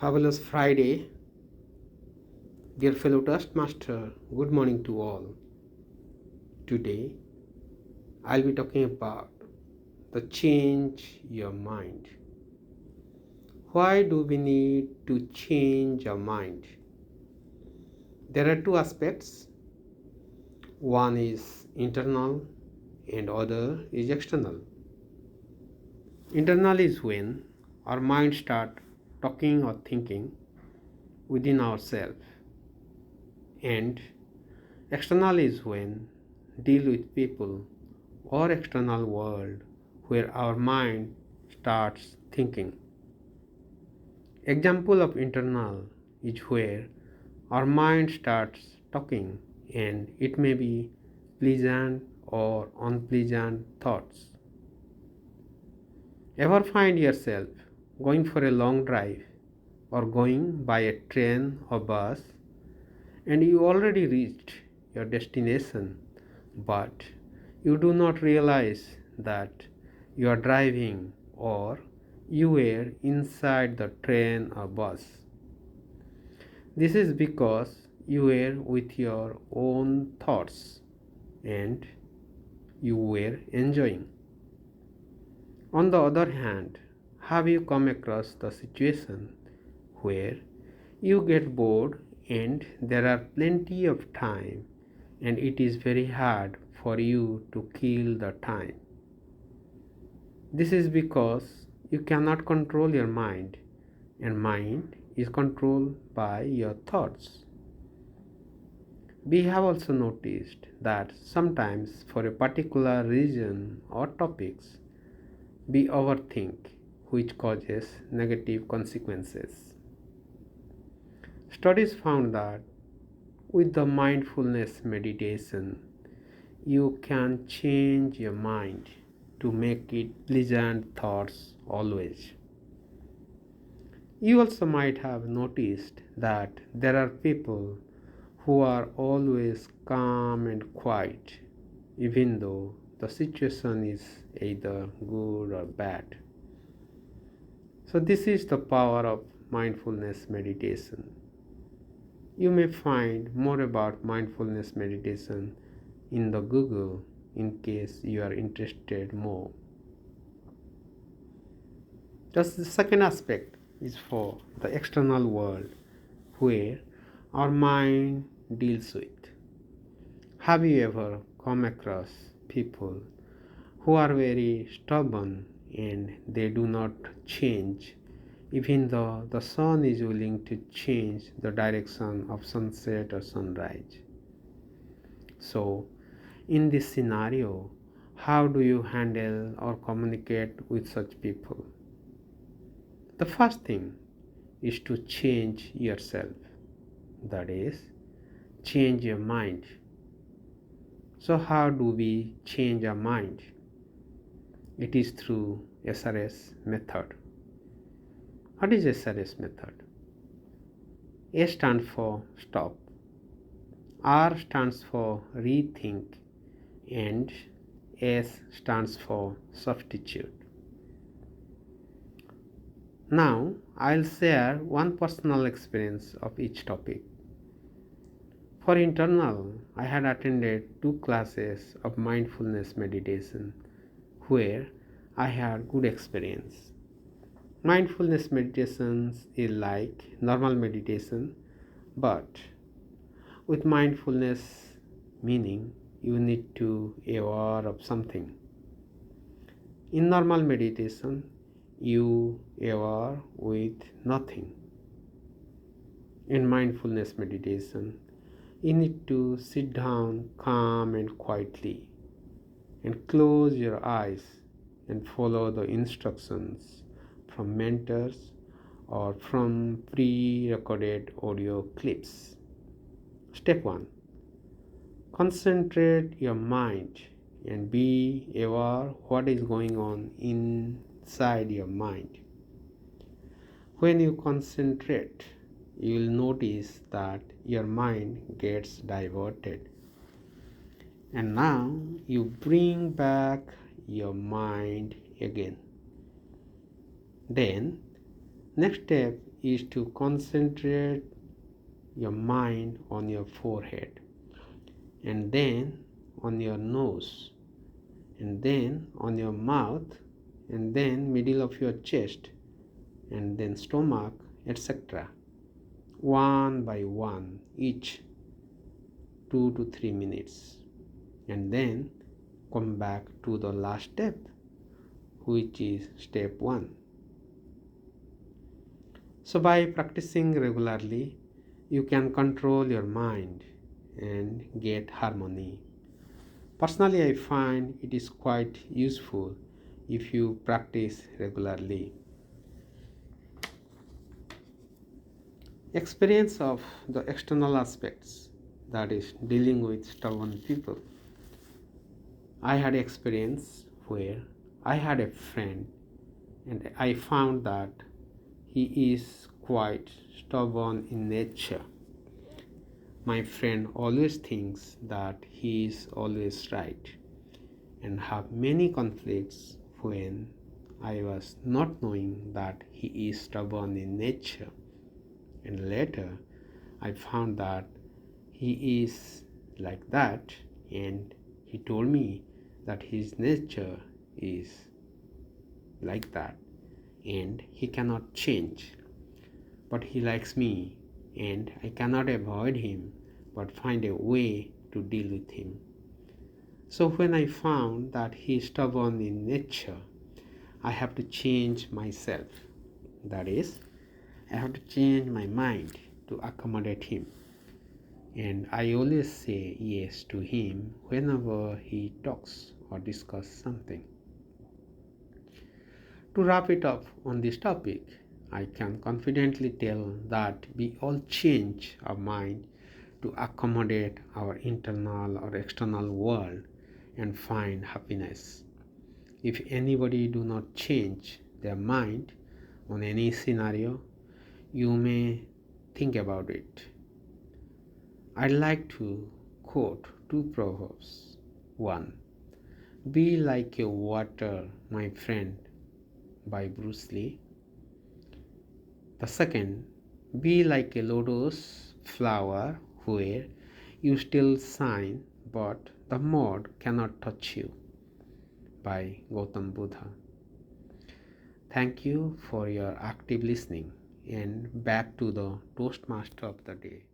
Fabulous Friday, dear fellow Taskmaster. Good morning to all. Today, I'll be talking about the change your mind. Why do we need to change our mind? There are two aspects. One is internal and other is external. Internal is when our mind start talking or thinking within ourselves, and external is when deal with people or external world where our mind starts thinking. Example of internal is where our mind starts talking, and it may be pleasant or unpleasant thoughts. Ever find yourself going for a long drive or going by a train or bus, and you already reached your destination, but you do not realize that you are driving or you were inside the train or bus? This is because you were with your own thoughts and you were enjoying. On the other hand, have you come across the situation where you get bored and there are plenty of time and it is very hard for you to kill the time? This is because you cannot control your mind, and mind is controlled by your thoughts. We have also noticed that sometimes for a particular reason or topics, we overthink, which causes negative consequences. Studies found that with the mindfulness meditation, you can change your mind to make it pleasant thoughts always. You also might have noticed that there are people who are always calm and quiet, even though the situation is either good or bad. So, this is the power of mindfulness meditation. You may find more about mindfulness meditation in the Google in case you are interested more. Just the second aspect is for the external world where our mind deals with. Have you ever come across people who are very stubborn and they do not change even though the sun is willing to change the direction of sunset or sunrise? So, in this scenario, how do you handle or communicate with such people? The first thing is to change yourself, that is, change your mind. So, how do we change our mind? It is through SRS method. What is SRS method? A stands for stop, R stands for rethink, and S stands for substitute. Now, I'll share one personal experience of each topic. For internal, I had attended 2 classes of mindfulness meditation where I had good experience. Mindfulness meditation is like normal meditation, but with mindfulness meaning you need to be aware of something. In normal meditation, you are with nothing. In mindfulness meditation, you need to sit down calm and quietly and close your eyes and follow the instructions from mentors or from pre-recorded audio clips. Step 1. Concentrate your mind and be aware what is going on inside your mind. When you concentrate, you will notice that your mind gets diverted. And now you bring back your mind again. Then Next step is to concentrate your mind on your forehead, and then on your nose, and then on your mouth, and then middle of your chest, and then stomach, etc. One by one, each 2 to 3 minutes, and then come back to the last step, which is step 1. So by practicing regularly, you can control your mind and get harmony. Personally, I find it is quite useful if you practice regularly. Experience of the external aspects, that is dealing with stubborn people. I had experience where I had a friend and I found that he is quite stubborn in nature. My friend always thinks that he is always right and have many conflicts when I was not knowing that he is stubborn in nature. And later I found that he is like that, and he told me that his nature is like that and he cannot change. But he likes me and I cannot avoid him but find a way to deal with him. So when I found that he is stubborn in nature, I have to change myself. That is, I have to change my mind to accommodate him. And I always say yes to him whenever he talks or discusses something. To wrap it up on this topic, I can confidently tell that we all change our mind to accommodate our internal or external world and find happiness. If anybody do not change their mind on any scenario, you may think about it. I'd like to quote two proverbs. One, be like a water, my friend, by Bruce Lee. The second, be like a lotus flower where you still shine but the moth cannot touch you, by Gautam Buddha. Thank you for your active listening, and back to the Toastmaster of the day.